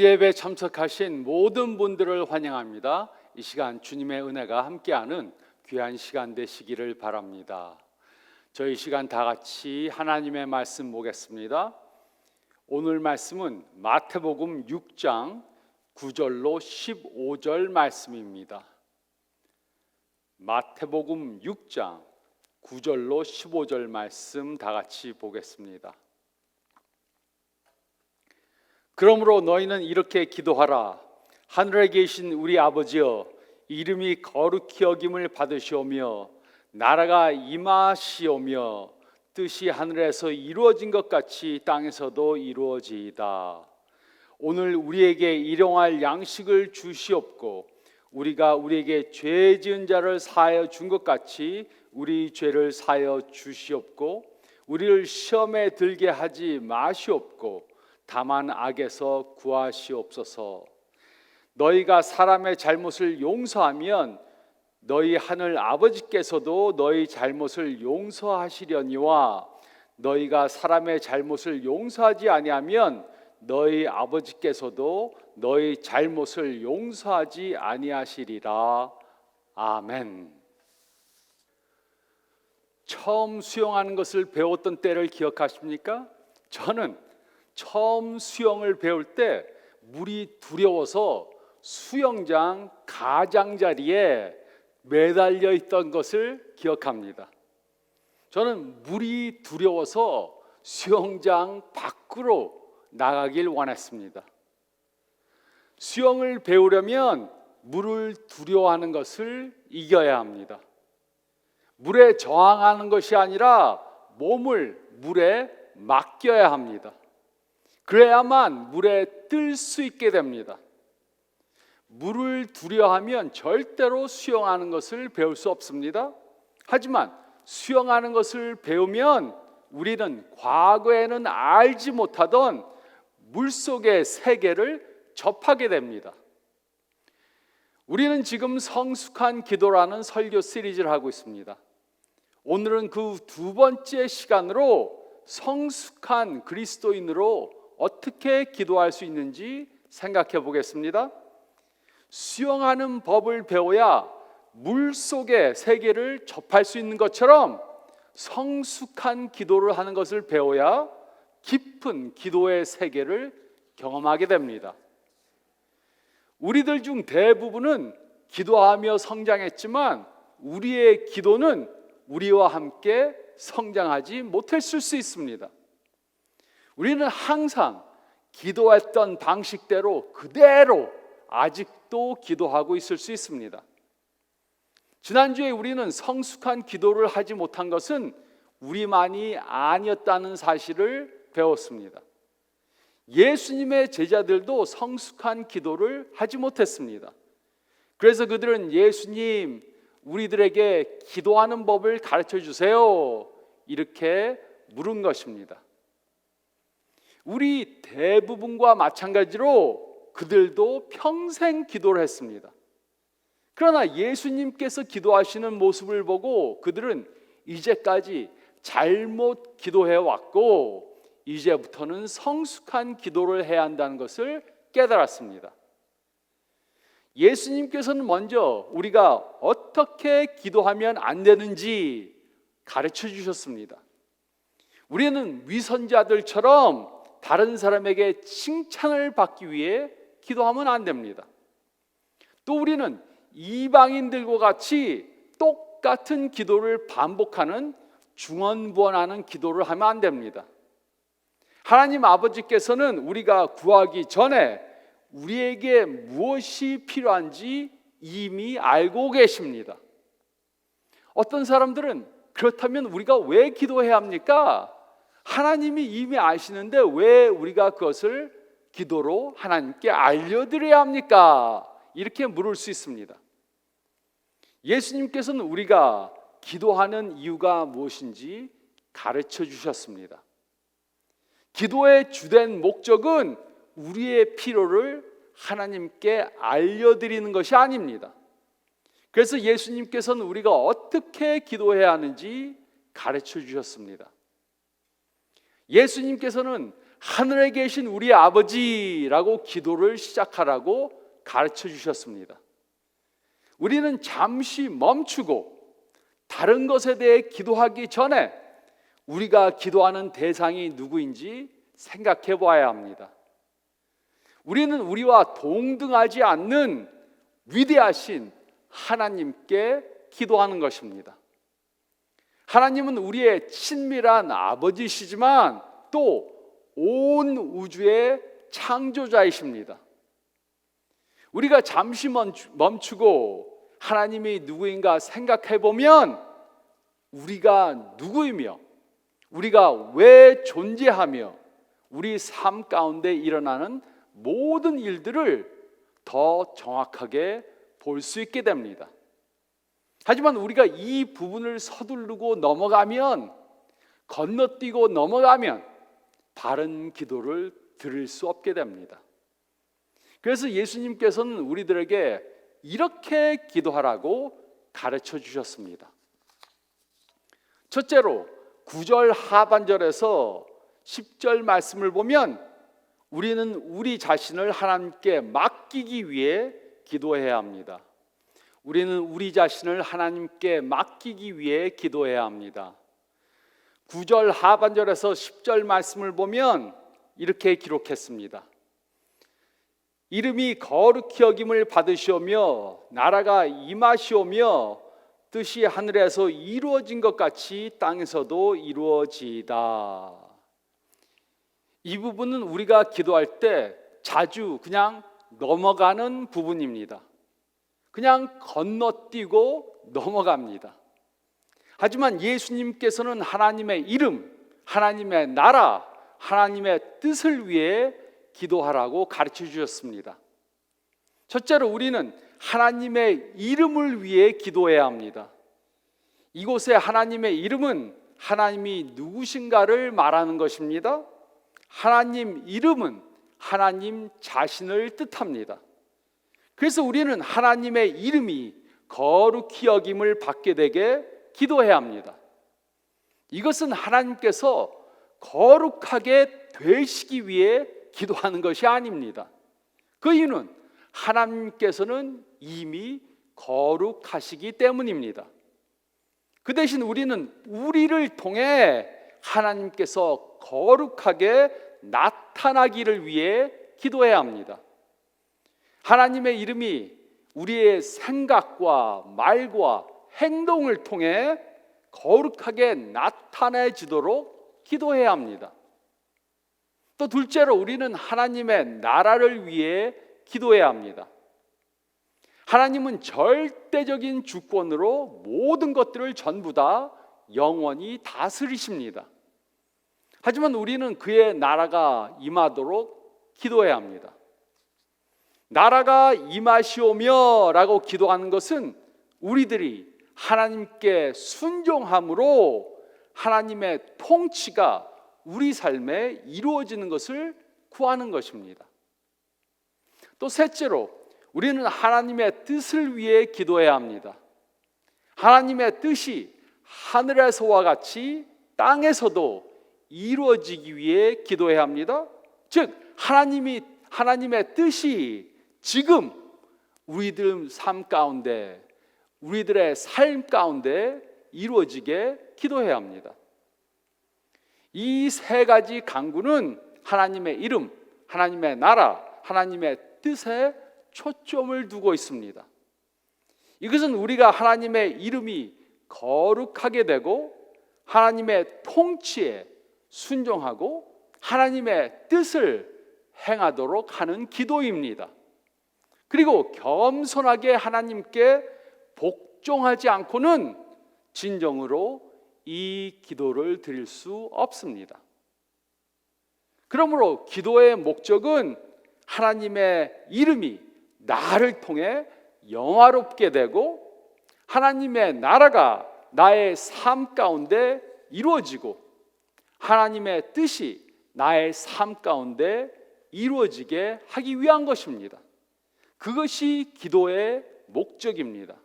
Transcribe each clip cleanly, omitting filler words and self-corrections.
예배에 참석하신 모든 분들을 환영합니다. 이 시간 주님의 은혜가 함께하는 귀한 시간 되시기를 바랍니다. 저희 시간 다 같이 하나님의 말씀 보겠습니다. 오늘 말씀은 마태복음 6장 9절로 15절 말씀입니다. 마태복음 6장 9절로 15절 말씀 다 같이 보겠습니다. 그러므로 너희는 이렇게 기도하라. 하늘에 계신 우리 아버지여, 이름이 거룩히 여김을 받으시오며 나라가 임하시오며 뜻이 하늘에서 이루어진 것 같이 땅에서도 이루어지이다. 오늘 우리에게 일용할 양식을 주시옵고 우리가 우리에게 죄 지은 자를 사하여 준 것 같이 우리 죄를 사하여 주시옵고 우리를 시험에 들게 하지 마시옵고 다만 악에서 구하시옵소서. 너희가 사람의 잘못을 용서하면 너희 하늘 아버지께서도 너희 잘못을 용서하시려니와 너희가 사람의 잘못을 용서하지 아니하면 너희 아버지께서도 너희 잘못을 용서하지 아니하시리라. 아멘. 처음 수영하는 것을 배웠던 때를 기억하십니까? 저는 처음 수영을 배울 때 물이 두려워서 수영장 가장자리에 매달려 있던 것을 기억합니다. 저는 물이 두려워서 수영장 밖으로 나가길 원했습니다. 수영을 배우려면 물을 두려워하는 것을 이겨야 합니다. 물에 저항하는 것이 아니라 몸을 물에 맡겨야 합니다. 그래야만 물에 뜰 수 있게 됩니다. 물을 두려워하면 절대로 수영하는 것을 배울 수 없습니다. 하지만 수영하는 것을 배우면 우리는 과거에는 알지 못하던 물속의 세계를 접하게 됩니다. 우리는 지금 성숙한 기도라는 설교 시리즈를 하고 있습니다. 오늘은 그 두 번째 시간으로 성숙한 그리스도인으로 어떻게 기도할 수 있는지 생각해 보겠습니다. 수영하는 법을 배워야 물속의 세계를 접할 수 있는 것처럼 성숙한 기도를 하는 것을 배워야 깊은 기도의 세계를 경험하게 됩니다. 우리들 중 대부분은 기도하며 성장했지만 우리의 기도는 우리와 함께 성장하지 못했을 수 있습니다. 우리는 항상 기도했던 방식대로 그대로 아직도 기도하고 있을 수 있습니다. 지난주에 우리는 성숙한 기도를 하지 못한 것은 우리만이 아니었다는 사실을 배웠습니다. 예수님의 제자들도 성숙한 기도를 하지 못했습니다. 그래서 그들은 예수님, 우리들에게 기도하는 법을 가르쳐 주세요, 이렇게 물은 것입니다. 우리 대부분과 마찬가지로 그들도 평생 기도를 했습니다. 그러나 예수님께서 기도하시는 모습을 보고 그들은 이제까지 잘못 기도해 왔고 이제부터는 성숙한 기도를 해야 한다는 것을 깨달았습니다. 예수님께서는 먼저 우리가 어떻게 기도하면 안 되는지 가르쳐 주셨습니다. 우리는 위선자들처럼 다른 사람에게 칭찬을 받기 위해 기도하면 안 됩니다. 또 우리는 이방인들과 같이 똑같은 기도를 반복하는 중언부언하는 기도를 하면 안 됩니다. 하나님 아버지께서는 우리가 구하기 전에 우리에게 무엇이 필요한지 이미 알고 계십니다. 어떤 사람들은 그렇다면 우리가 왜 기도해야 합니까? 하나님이 이미 아시는데 왜 우리가 그것을 기도로 하나님께 알려드려야 합니까? 이렇게 물을 수 있습니다. 예수님께서는 우리가 기도하는 이유가 무엇인지 가르쳐 주셨습니다. 기도의 주된 목적은 우리의 필요를 하나님께 알려드리는 것이 아닙니다. 그래서 예수님께서는 우리가 어떻게 기도해야 하는지 가르쳐 주셨습니다. 예수님께서는 하늘에 계신 우리 아버지라고 기도를 시작하라고 가르쳐 주셨습니다. 우리는 잠시 멈추고 다른 것에 대해 기도하기 전에 우리가 기도하는 대상이 누구인지 생각해 봐야 합니다. 우리는 우리와 동등하지 않는 위대하신 하나님께 기도하는 것입니다. 하나님은 우리의 친밀한 아버지시지만 또 온 우주의 창조자이십니다. 우리가 잠시 멈추고 하나님이 누구인가 생각해 보면 우리가 누구이며 우리가 왜 존재하며 우리 삶 가운데 일어나는 모든 일들을 더 정확하게 볼 수 있게 됩니다. 하지만 우리가 이 부분을 서두르고 넘어가면, 건너뛰고 넘어가면 바른 기도를 드릴 수 없게 됩니다. 그래서 예수님께서는 우리들에게 이렇게 기도하라고 가르쳐 주셨습니다. 첫째로 9절 하반절에서 10절 말씀을 보면 우리는 우리 자신을 하나님께 맡기기 위해 기도해야 합니다. 우리는 우리 자신을 하나님께 맡기기 위해 기도해야 합니다. 9절 하반절에서 10절 말씀을 보면 이렇게 기록했습니다. 이름이 거룩히 여김을 받으시오며 나라가 임하시오며 뜻이 하늘에서 이루어진 것 같이 땅에서도 이루어지이다. 이 부분은 우리가 기도할 때 자주 그냥 넘어가는 부분입니다. 그냥 건너뛰고 넘어갑니다. 하지만 예수님께서는 하나님의 이름, 하나님의 나라, 하나님의 뜻을 위해 기도하라고 가르쳐 주셨습니다. 첫째로 우리는 하나님의 이름을 위해 기도해야 합니다. 이곳에 하나님의 이름은 하나님이 누구신가를 말하는 것입니다. 하나님 이름은 하나님 자신을 뜻합니다. 그래서 우리는 하나님의 이름이 거룩히 여김을 받게 되게 기도해야 합니다. 이것은 하나님께서 거룩하게 되시기 위해 기도하는 것이 아닙니다. 그 이유는 하나님께서는 이미 거룩하시기 때문입니다. 그 대신 우리는 우리를 통해 하나님께서 거룩하게 나타나기를 위해 기도해야 합니다. 하나님의 이름이 우리의 생각과 말과 행동을 통해 거룩하게 나타내지도록 기도해야 합니다. 또 둘째로 우리는 하나님의 나라를 위해 기도해야 합니다. 하나님은 절대적인 주권으로 모든 것들을 전부 다 영원히 다스리십니다. 하지만 우리는 그의 나라가 임하도록 기도해야 합니다. 나라가 임하시오며 라고 기도하는 것은 우리들이 하나님께 순종함으로 하나님의 통치가 우리 삶에 이루어지는 것을 구하는 것입니다. 또 셋째로 우리는 하나님의 뜻을 위해 기도해야 합니다. 하나님의 뜻이 하늘에서와 같이 땅에서도 이루어지기 위해 기도해야 합니다. 즉 하나님의 뜻이 지금 우리들 삶 가운데, 우리들의 삶 가운데 이루어지게 기도해야 합니다. 이 세 가지 간구는 하나님의 이름, 하나님의 나라, 하나님의 뜻에 초점을 두고 있습니다. 이것은 우리가 하나님의 이름이 거룩하게 되고 하나님의 통치에 순종하고 하나님의 뜻을 행하도록 하는 기도입니다. 그리고 겸손하게 하나님께 복종하지 않고는 진정으로 이 기도를 드릴 수 없습니다. 그러므로 기도의 목적은 하나님의 이름이 나를 통해 영화롭게 되고 하나님의 나라가 나의 삶 가운데 이루어지고 하나님의 뜻이 나의 삶 가운데 이루어지게 하기 위한 것입니다. 그것이 기도의 목적입니다.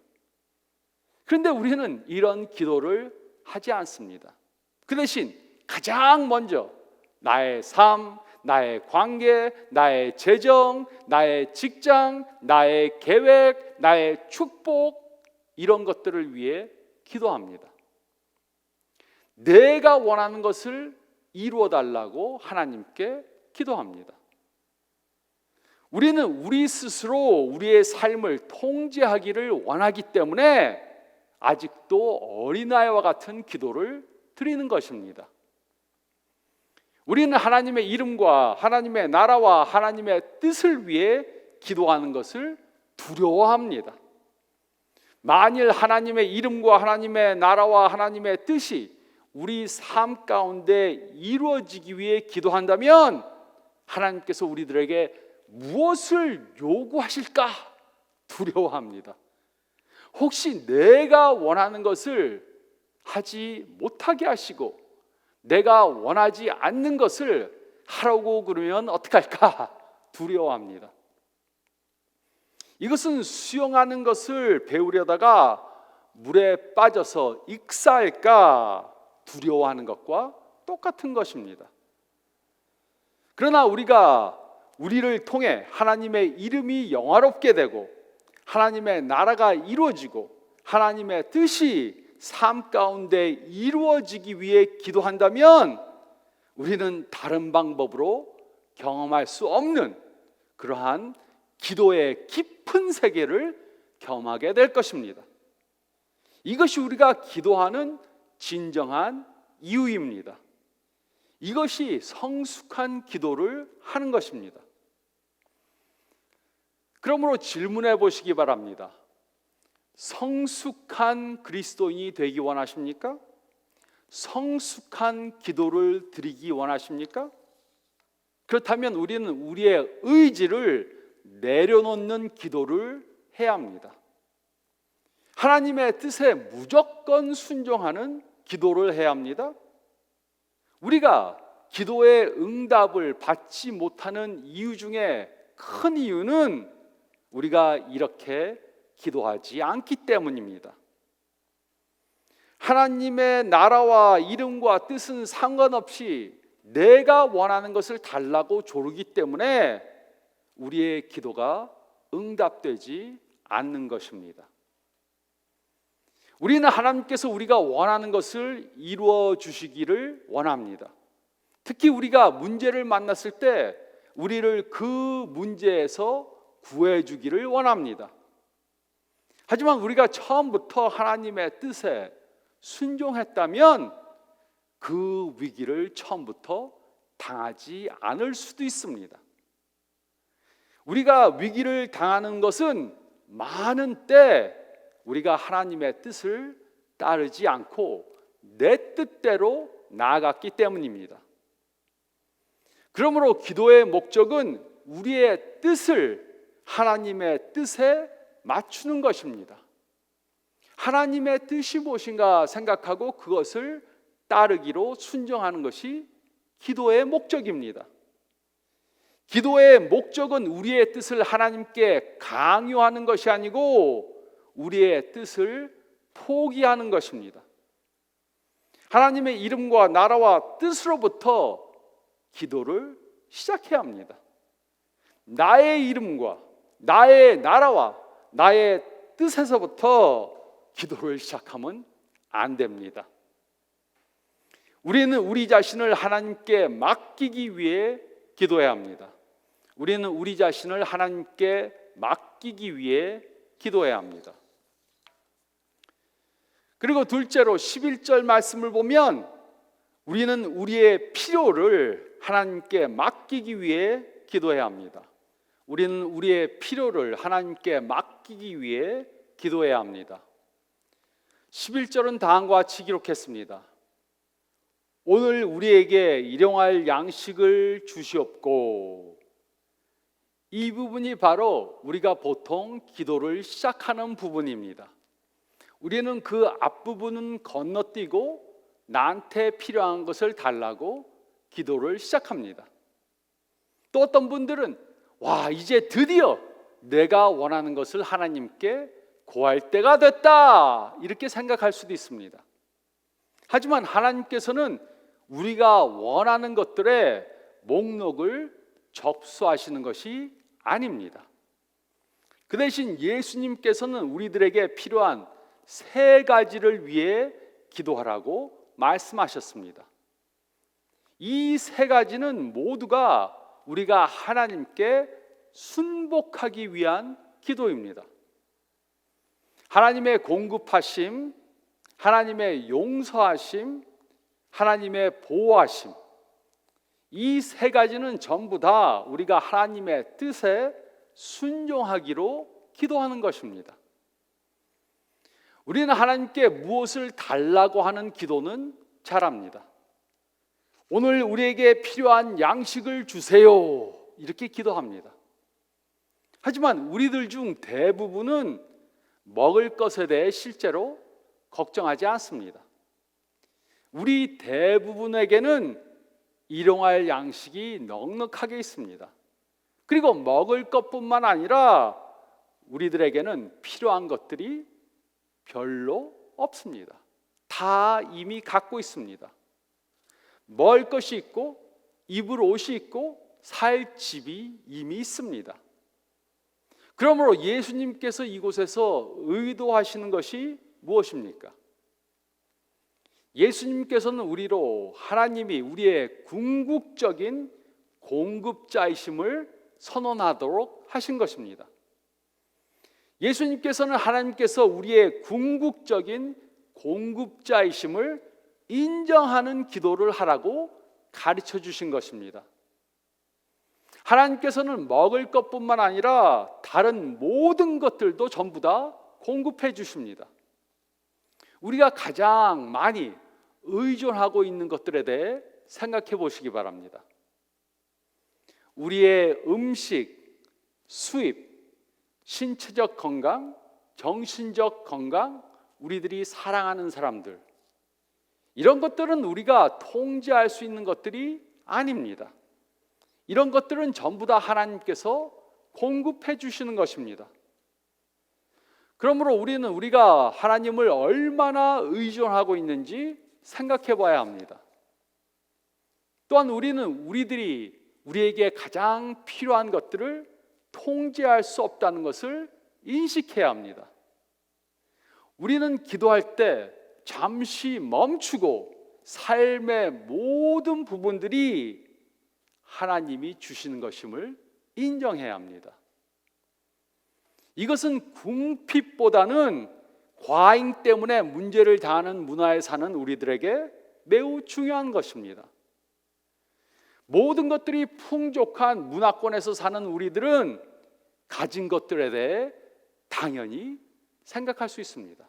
그런데 우리는 이런 기도를 하지 않습니다. 그 대신 가장 먼저 나의 삶, 나의 관계, 나의 재정, 나의 직장, 나의 계획, 나의 축복, 이런 것들을 위해 기도합니다. 내가 원하는 것을 이루어 달라고 하나님께 기도합니다. 우리는 우리 스스로 우리의 삶을 통제하기를 원하기 때문에 아직도 어린아이와 같은 기도를 드리는 것입니다. 우리는 하나님의 이름과 하나님의 나라와 하나님의 뜻을 위해 기도하는 것을 두려워합니다. 만일 하나님의 이름과 하나님의 나라와 하나님의 뜻이 우리 삶 가운데 이루어지기 위해 기도한다면 하나님께서 우리들에게 무엇을 요구하실까 두려워합니다. 혹시 내가 원하는 것을 하지 못하게 하시고 내가 원하지 않는 것을 하라고 그러면 어떡할까 두려워합니다. 이것은 수영하는 것을 배우려다가 물에 빠져서 익사할까 두려워하는 것과 똑같은 것입니다. 그러나 우리를 통해 하나님의 이름이 영화롭게 되고 하나님의 나라가 이루어지고 하나님의 뜻이 삶 가운데 이루어지기 위해 기도한다면 우리는 다른 방법으로 경험할 수 없는 그러한 기도의 깊은 세계를 경험하게 될 것입니다. 이것이 우리가 기도하는 진정한 이유입니다. 이것이 성숙한 기도를 하는 것입니다. 그러므로 질문해 보시기 바랍니다. 성숙한 그리스도인이 되기 원하십니까? 성숙한 기도를 드리기 원하십니까? 그렇다면 우리는 우리의 의지를 내려놓는 기도를 해야 합니다. 하나님의 뜻에 무조건 순종하는 기도를 해야 합니다. 우리가 기도의 응답을 받지 못하는 이유 중에 큰 이유는 우리가 이렇게 기도하지 않기 때문입니다. 하나님의 나라와 이름과 뜻은 상관없이 내가 원하는 것을 달라고 조르기 때문에 우리의 기도가 응답되지 않는 것입니다. 우리는 하나님께서 우리가 원하는 것을 이루어 주시기를 원합니다. 특히 우리가 문제를 만났을 때 우리를 그 문제에서 구해 주기를 원합니다. 하지만 우리가 처음부터 하나님의 뜻에 순종했다면 그 위기를 처음부터 당하지 않을 수도 있습니다. 우리가 위기를 당하는 것은 많은 때 우리가 하나님의 뜻을 따르지 않고 내 뜻대로 나아갔기 때문입니다. 그러므로 기도의 목적은 우리의 뜻을 하나님의 뜻에 맞추는 것입니다. 하나님의 뜻이 무엇인가 생각하고 그것을 따르기로 순종하는 것이 기도의 목적입니다. 기도의 목적은 우리의 뜻을 하나님께 강요하는 것이 아니고 우리의 뜻을 포기하는 것입니다. 하나님의 이름과 나라와 뜻으로부터 기도를 시작해야 합니다. 나의 이름과 나의 나라와 나의 뜻에서부터 기도를 시작하면 안 됩니다. 우리는 우리 자신을 하나님께 맡기기 위해 기도해야 합니다. 우리는 우리 자신을 하나님께 맡기기 위해 기도해야 합니다. 그리고 둘째로 11절 말씀을 보면 우리는 우리의 필요를 하나님께 맡기기 위해 기도해야 합니다. 우리는 우리의 필요를 하나님께 맡기기 위해 기도해야 합니다. 11절은 다음과 같이 기록했습니다. 오늘 우리에게 일용할 양식을 주시옵고. 이 부분이 바로 우리가 보통 기도를 시작하는 부분입니다. 우리는 그 앞부분은 건너뛰고 나한테 필요한 것을 달라고 기도를 시작합니다. 또 어떤 분들은 이제 드디어 내가 원하는 것을 하나님께 구할 때가 됐다 이렇게 생각할 수도 있습니다. 하지만 하나님께서는 우리가 원하는 것들에 목록을 접수하시는 것이 아닙니다. 그 대신 예수님께서는 우리들에게 필요한 세 가지를 위해 기도하라고 말씀하셨습니다. 이 세 가지는 모두가 우리가 하나님께 순복하기 위한 기도입니다. 하나님의 공급하심, 하나님의 용서하심, 하나님의 보호하심, 이 세 가지는 전부 다 우리가 하나님의 뜻에 순종하기로 기도하는 것입니다. 우리는 하나님께 무엇을 달라고 하는 기도는 잘합니다. 오늘 우리에게 필요한 양식을 주세요, 이렇게 기도합니다. 하지만 우리들 중 대부분은 먹을 것에 대해 실제로 걱정하지 않습니다. 우리 대부분에게는 일용할 양식이 넉넉하게 있습니다. 그리고 먹을 것뿐만 아니라 우리들에게는 필요한 것들이 별로 없습니다. 다 이미 갖고 있습니다. 먹을 것이 있고 입을 옷이 있고 살 집이 이미 있습니다. 그러므로 예수님께서 이곳에서 의도하시는 것이 무엇입니까? 예수님께서는 우리로 하나님이 우리의 궁극적인 공급자이심을 선언하도록 하신 것입니다. 예수님께서는 하나님께서 우리의 궁극적인 공급자이심을 인정하는 기도를 하라고 가르쳐 주신 것입니다. 하나님께서는 먹을 것뿐만 아니라 다른 모든 것들도 전부 다 공급해 주십니다. 우리가 가장 많이 의존하고 있는 것들에 대해 생각해 보시기 바랍니다. 우리의 음식, 수입, 신체적 건강, 정신적 건강, 우리들이 사랑하는 사람들, 이런 것들은 우리가 통제할 수 있는 것들이 아닙니다. 이런 것들은 전부 다 하나님께서 공급해 주시는 것입니다. 그러므로 우리가 하나님을 얼마나 의존하고 있는지 생각해 봐야 합니다. 또한 우리들이 우리에게 가장 필요한 것들을 통제할 수 없다는 것을 인식해야 합니다. 우리는 기도할 때 잠시 멈추고 삶의 모든 부분들이 하나님이 주시는 것임을 인정해야 합니다. 이것은 궁핍보다는 과잉 때문에 문제를 당하는 문화에 사는 우리들에게 매우 중요한 것입니다. 모든 것들이 풍족한 문화권에서 사는 우리들은 가진 것들에 대해 당연히 생각할 수 있습니다.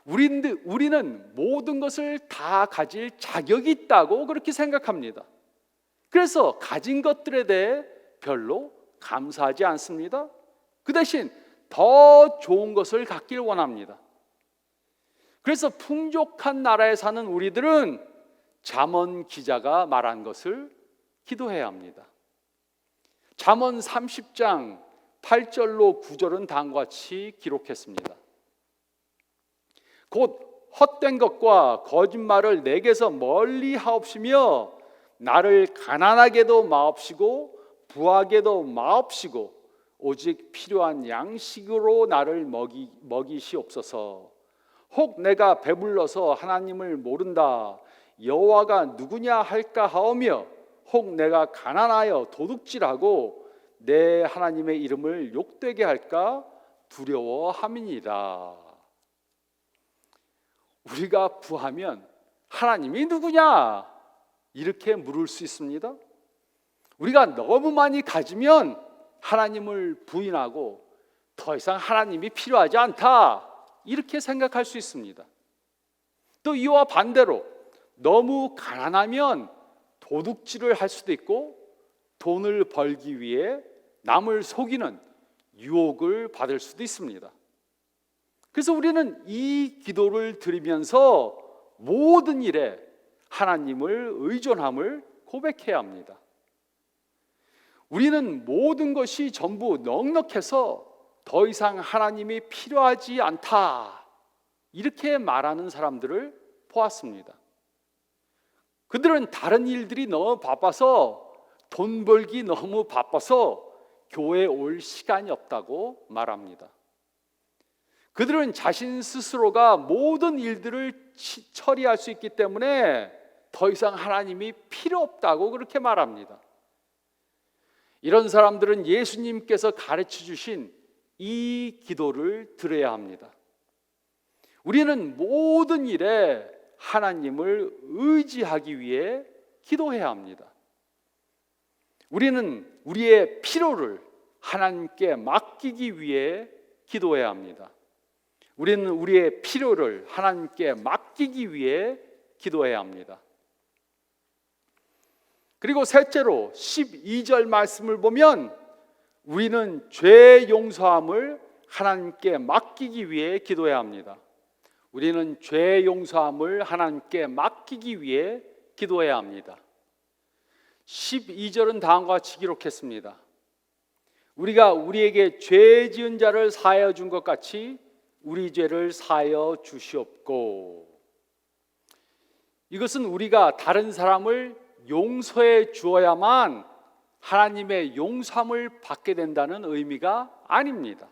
우리는 모든 것을 다 가질 자격이 있다고 그렇게 생각합니다. 그래서 가진 것들에 대해 별로 감사하지 않습니다. 그 대신 더 좋은 것을 갖길 원합니다. 그래서 풍족한 나라에 사는 우리들은 잠언 기자가 말한 것을 기도해야 합니다. 잠언 30장 8절로 9절은 다음과 같이 기록했습니다. 곧 헛된 것과 거짓말을 내게서 멀리 하옵시며 나를 가난하게도 마옵시고 부하게도 마옵시고 오직 필요한 양식으로 나를 먹이시옵소서. 혹 내가 배불러서 하나님을 모른다 여호와가 누구냐 할까 하오며 혹 내가 가난하여 도둑질하고 내 하나님의 이름을 욕되게 할까 두려워함이니라. 우리가 부하면 하나님이 누구냐 이렇게 물을 수 있습니다. 우리가 너무 많이 가지면 하나님을 부인하고 더 이상 하나님이 필요하지 않다 이렇게 생각할 수 있습니다. 또 이와 반대로 너무 가난하면 도둑질을 할 수도 있고 돈을 벌기 위해 남을 속이는 유혹을 받을 수도 있습니다. 그래서 우리는 이 기도를 드리면서 모든 일에 하나님을 의존함을 고백해야 합니다. 우리는 모든 것이 전부 넉넉해서 더 이상 하나님이 필요하지 않다 이렇게 말하는 사람들을 보았습니다. 그들은 다른 일들이 너무 바빠서, 돈 벌기 너무 바빠서 교회에 올 시간이 없다고 말합니다. 그들은 자신 스스로가 모든 일들을 처리할 수 있기 때문에 더 이상 하나님이 필요 없다고 그렇게 말합니다. 이런 사람들은 예수님께서 가르쳐 주신 이 기도를 드려야 합니다. 우리는 모든 일에 하나님을 의지하기 위해 기도해야 합니다. 우리는 우리의 필요를 하나님께 맡기기 위해 기도해야 합니다. 우리는 우리의 필요를 하나님께 맡기기 위해 기도해야 합니다. 그리고 셋째로 12절 말씀을 보면 우리는 죄 용서함을 하나님께 맡기기 위해 기도해야 합니다. 우리는 죄 용서함을 하나님께 맡기기 위해 기도해야 합니다. 12절은 다음과 같이 기록했습니다. 우리가 우리에게 죄 지은 자를 사하여 준 것 같이 우리 죄를 사하여 주시옵고. 이것은 우리가 다른 사람을 용서해 주어야만 하나님의 용서함을 받게 된다는 의미가 아닙니다.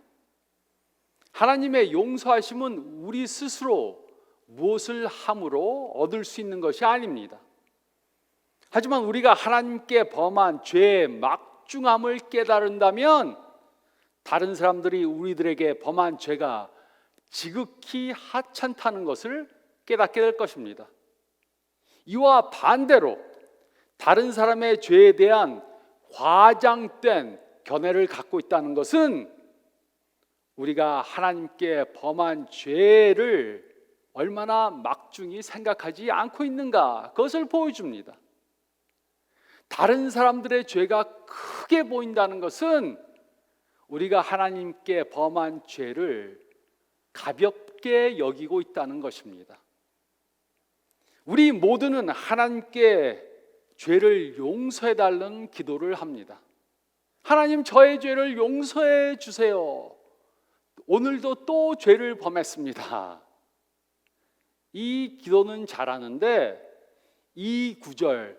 하나님의 용서하심은 우리 스스로 무엇을 함으로 얻을 수 있는 것이 아닙니다. 하지만 우리가 하나님께 범한 죄의 막중함을 깨달은다면 다른 사람들이 우리들에게 범한 죄가 지극히 하찮다는 것을 깨닫게 될 것입니다. 이와 반대로 다른 사람의 죄에 대한 과장된 견해를 갖고 있다는 것은 우리가 하나님께 범한 죄를 얼마나 막중히 생각하지 않고 있는가, 그것을 보여줍니다. 다른 사람들의 죄가 크게 보인다는 것은 우리가 하나님께 범한 죄를 가볍게 여기고 있다는 것입니다. 우리 모두는 하나님께 죄를 용서해 달라는 기도를 합니다. 하나님, 저의 죄를 용서해 주세요. 오늘도 또 죄를 범했습니다. 이 기도는 잘하는데 이 구절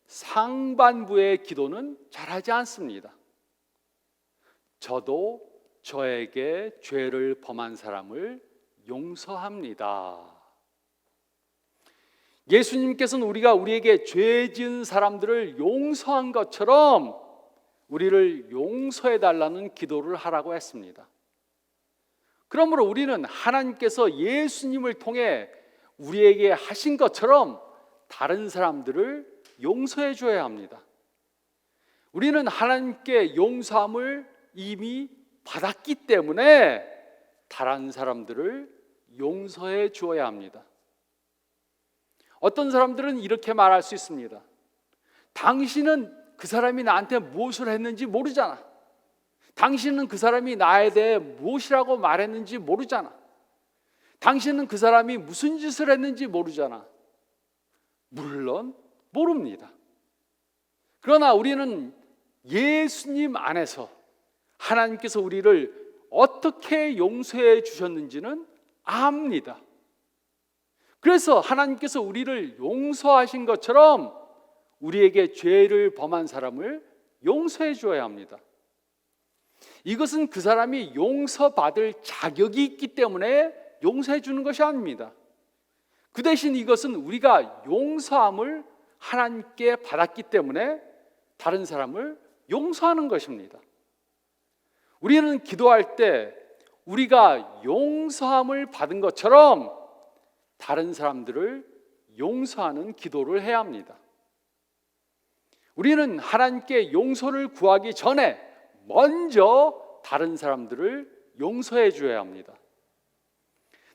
상반부의 기도는 잘하지 않습니다. 저도 저에게 죄를 범한 사람을 용서합니다. 예수님께서는 우리가 우리에게 죄 지은 사람들을 용서한 것처럼 우리를 용서해 달라는 기도를 하라고 했습니다. 그러므로 우리는 하나님께서 예수님을 통해 우리에게 하신 것처럼 다른 사람들을 용서해 줘야 합니다. 우리는 하나님께 용서함을 이미 받았기 때문에 다른 사람들을 용서해 주어야 합니다. 어떤 사람들은 이렇게 말할 수 있습니다. 당신은 그 사람이 나한테 무엇을 했는지 모르잖아. 당신은 그 사람이 나에 대해 무엇이라고 말했는지 모르잖아. 당신은 그 사람이 무슨 짓을 했는지 모르잖아. 물론 모릅니다. 그러나 우리는 예수님 안에서 하나님께서 우리를 어떻게 용서해 주셨는지는 압니다. 그래서 하나님께서 우리를 용서하신 것처럼 우리에게 죄를 범한 사람을 용서해 주어야 합니다. 이것은 그 사람이 용서받을 자격이 있기 때문에 용서해 주는 것이 아닙니다. 그 대신 이것은 우리가 용서함을 하나님께 받았기 때문에 다른 사람을 용서하는 것입니다. 우리는 기도할 때 우리가 용서함을 받은 것처럼 다른 사람들을 용서하는 기도를 해야 합니다. 우리는 하나님께 용서를 구하기 전에 먼저 다른 사람들을 용서해 줘야 합니다.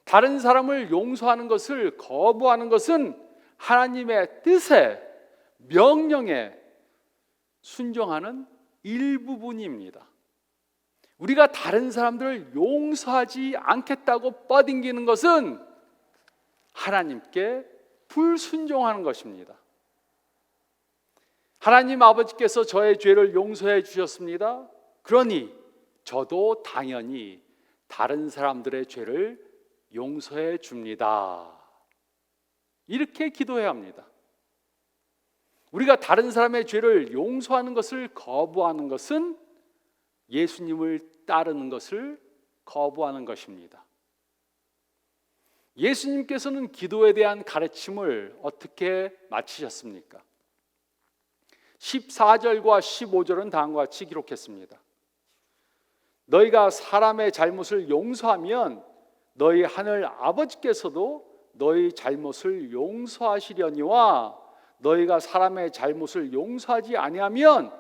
다른 사람을 용서하는 것을 거부하는 것은 하나님의 뜻에, 명령에 순종하는 일부분입니다. 우리가 다른 사람들을 용서하지 않겠다고 뻗ing기는 것은 하나님께 불순종하는 것입니다. 하나님 아버지께서 저의 죄를 용서해 주셨습니다. 그러니 저도 당연히 다른 사람들의 죄를 용서해 줍니다. 이렇게 기도해야 합니다. 우리가 다른 사람의 죄를 용서하는 것을 거부하는 것은 예수님을 따르는 것을 거부하는 것입니다. 예수님께서는 기도에 대한 가르침을 어떻게 마치셨습니까? 14절과 15절은 다음과 같이 기록했습니다. 너희가 사람의 잘못을 용서하면 너희 하늘 아버지께서도 너희 잘못을 용서하시려니와 너희가 사람의 잘못을 용서하지 아니하면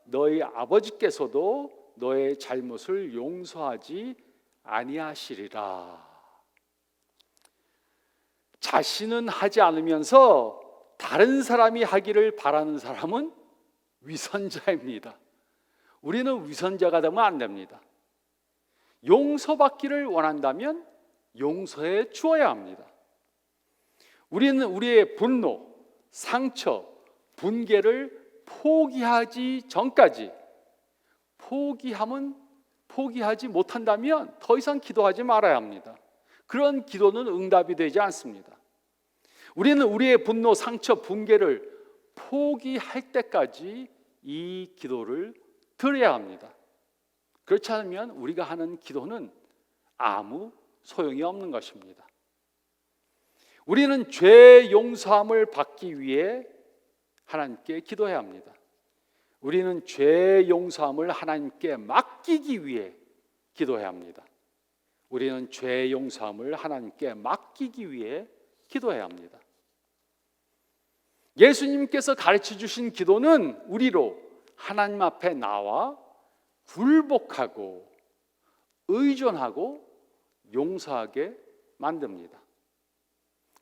너희 아버지께서도 너의 잘못을 용서하지 아니하시리라. 자신은 하지 않으면서 다른 사람이 하기를 바라는 사람은 위선자입니다. 우리는 위선자가 되면 안 됩니다. 용서받기를 원한다면 용서해 주어야 합니다. 우리는 우리의 분노, 상처, 분개를 포기하지 전까지 포기하지 못한다면 더 이상 기도하지 말아야 합니다. 그런 기도는 응답이 되지 않습니다. 우리는 우리의 분노, 상처, 분개를 포기할 때까지 이 기도를 드려야 합니다. 그렇지 않으면 우리가 하는 기도는 아무 소용이 없는 것입니다. 우리는 죄 용서함을 받기 위해 하나님께 기도해야 합니다. 우리는 죄 용서함을 하나님께 맡기기 위해 기도해야 합니다. 우리는 죄 용서함을 하나님께 맡기기 위해 기도해야 합니다. 예수님께서 가르쳐 주신 기도는 우리로 하나님 앞에 나와 굴복하고 의존하고 용서하게 만듭니다.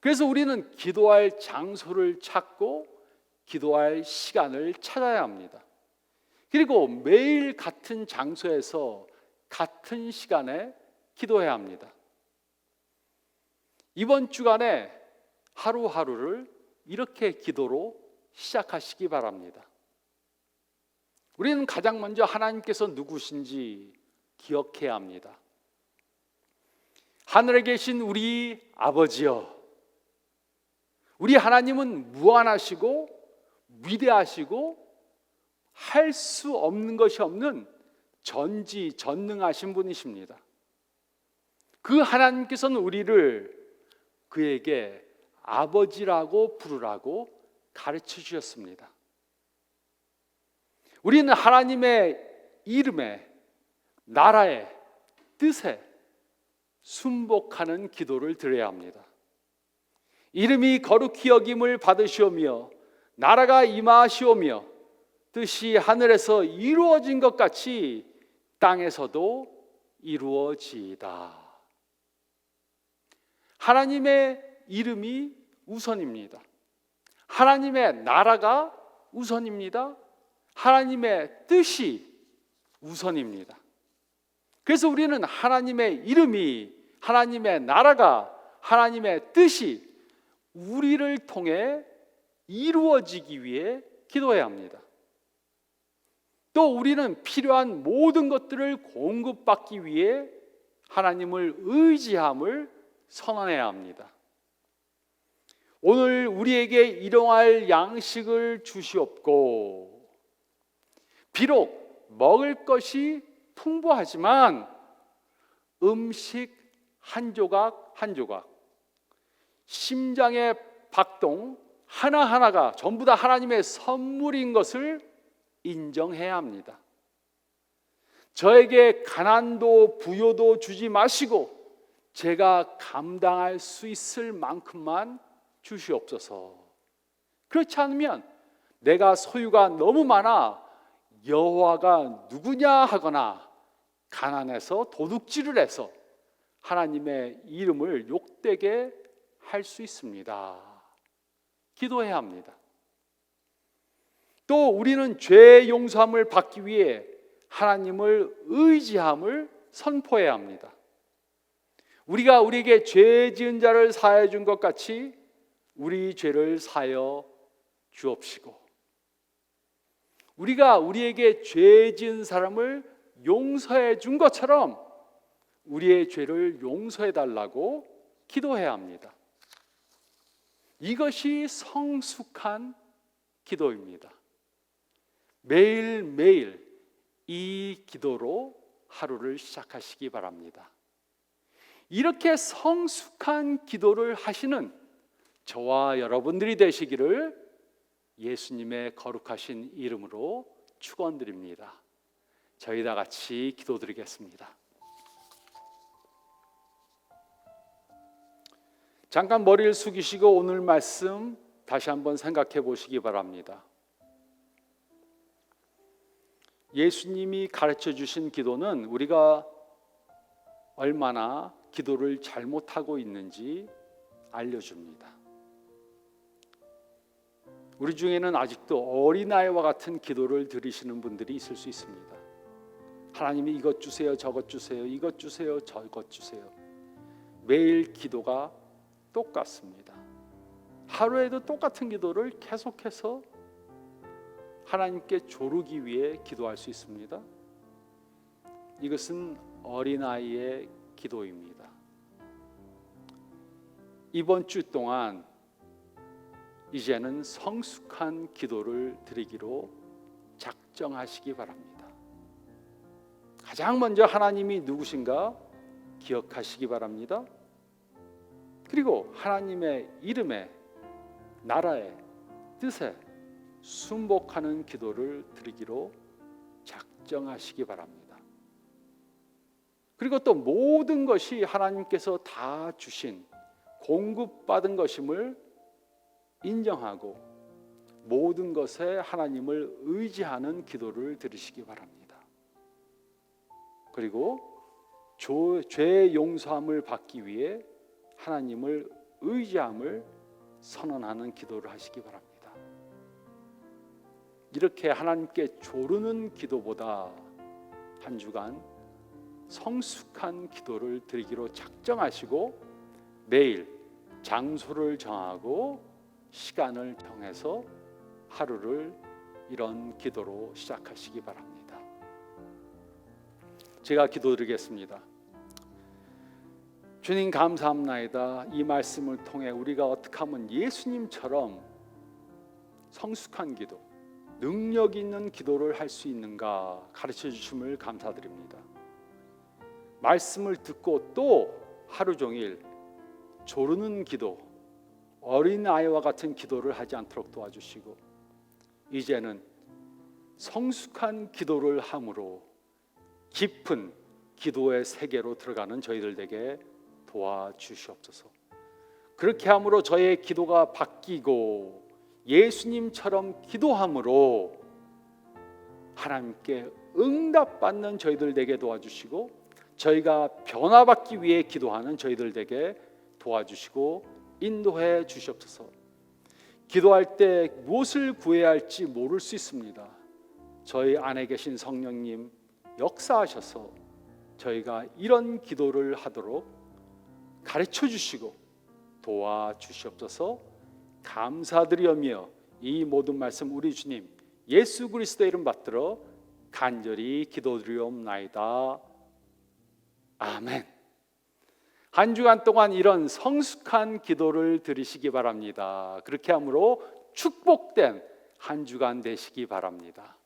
그래서 우리는 기도할 장소를 찾고 기도할 시간을 찾아야 합니다. 그리고 매일 같은 장소에서 같은 시간에 기도해야 합니다. 이번 주간에 하루하루를 이렇게 기도로 시작하시기 바랍니다. 우리는 가장 먼저 하나님께서 누구신지 기억해야 합니다. 하늘에 계신 우리 아버지여, 우리 하나님은 무한하시고 위대하시고 할 수 없는 것이 없는 전지전능하신 분이십니다. 그 하나님께서는 우리를 그에게 아버지라고 부르라고 가르쳐 주셨습니다. 우리는 하나님의 이름에, 나라의 뜻에 순복하는 기도를 드려야 합니다. 이름이 거룩히 여김을 받으시오며 나라가 임하시오며 뜻이 하늘에서 이루어진 것 같이 땅에서도 이루어지이다. 하나님의 이름이 우선입니다. 하나님의 나라가 우선입니다. 하나님의 뜻이 우선입니다. 그래서 우리는 하나님의 이름이, 하나님의 나라가, 하나님의 뜻이 우리를 통해 이루어지기 위해 기도해야 합니다. 또 우리는 필요한 모든 것들을 공급받기 위해 하나님을 의지함을 선언해야 합니다. 오늘 우리에게 일용할 양식을 주시옵고, 비록 먹을 것이 풍부하지만 음식 한 조각 한 조각, 심장의 박동 하나하나가 전부 다 하나님의 선물인 것을 인정해야 합니다. 저에게 가난도 부요도 주지 마시고 제가 감당할 수 있을 만큼만 주시옵소서. 그렇지 않으면 내가 소유가 너무 많아 여호와가 누구냐 하거나 가난해서 도둑질을 해서 하나님의 이름을 욕되게 할 수 있습니다. 기도해야 합니다. 또 우리는 죄 용서함을 받기 위해 하나님을 의지함을 선포해야 합니다. 우리가 우리에게 죄 지은 자를 사하여 준 것 같이 우리 죄를 사하여 주옵시고, 우리가 우리에게 죄 지은 사람을 용서해 준 것처럼 우리의 죄를 용서해 달라고 기도해야 합니다. 이것이 성숙한 기도입니다. 매일매일 이 기도로 하루를 시작하시기 바랍니다. 이렇게 성숙한 기도를 하시는 저와 여러분들이 되시기를 예수님의 거룩하신 이름으로 축원드립니다. 저희 다 같이 기도드리겠습니다. 잠깐 머리를 숙이시고 오늘 말씀 다시 한번 생각해 보시기 바랍니다. 예수님이 가르쳐 주신 기도는 우리가 얼마나 기도를 잘못하고 있는지 알려줍니다. 우리 중에는 아직도 어린아이와 같은 기도를 드리시는 분들이 있을 수 있습니다. 하나님이 이것 주세요, 저것 주세요, 이것 주세요, 저것 주세요. 매일 기도가 똑같습니다. 하루에도 똑같은 기도를 계속해서 하나님께 조르기 위해 기도할 수 있습니다. 이것은 어린아이의 기도입니다. 이번 주 동안 이제는 성숙한 기도를 드리기로 작정하시기 바랍니다. 가장 먼저 하나님이 누구신가 기억하시기 바랍니다. 그리고 하나님의 이름에, 나라의 뜻에 순복하는 기도를 드리기로 작정하시기 바랍니다. 그리고 또 모든 것이 하나님께서 다 주신 공급받은 것임을 인정하고 모든 것에 하나님을 의지하는 기도를 드리시기 바랍니다. 그리고 죄의 용서함을 받기 위해 하나님을 의지함을 선언하는 기도를 하시기 바랍니다. 이렇게 하나님께 조르는 기도보다 한 주간 성숙한 기도를 드리기로 작정하시고 매일 장소를 정하고 시간을 정해서 하루를 이런 기도로 시작하시기 바랍니다. 제가 기도드리겠습니다. 주님 감사합나이다. 이 말씀을 통해 우리가 어떻게 하면 예수님처럼 성숙한 기도, 능력 있는 기도를 할 수 있는가 가르쳐 주심을 감사드립니다. 말씀을 듣고 또 하루 종일 조르는 기도, 어린아이와 같은 기도를 하지 않도록 도와주시고 이제는 성숙한 기도를 함으로 깊은 기도의 세계로 들어가는 저희들 되게 도와주시옵소서. 그렇게 함으로 저의 기도가 바뀌고 예수님처럼 기도함으로 하나님께 응답받는 저희들 되게 도와주시고 저희가 변화받기 위해 기도하는 저희들 되게 도와주시고 인도해 주시옵소서. 기도할 때 무엇을 구해야 할지 모를 수 있습니다. 저희 안에 계신 성령님 역사하셔서 저희가 이런 기도를 하도록 가르쳐 주시고 도와주시옵소서. 감사드리오며 이 모든 말씀 우리 주님 예수 그리스도의 이름 받들어 간절히 기도드리옵나이다. 아멘. 한 주간 동안 이런 성숙한 기도를 드리시기 바랍니다. 그렇게 함으로 축복된 한 주간 되시기 바랍니다.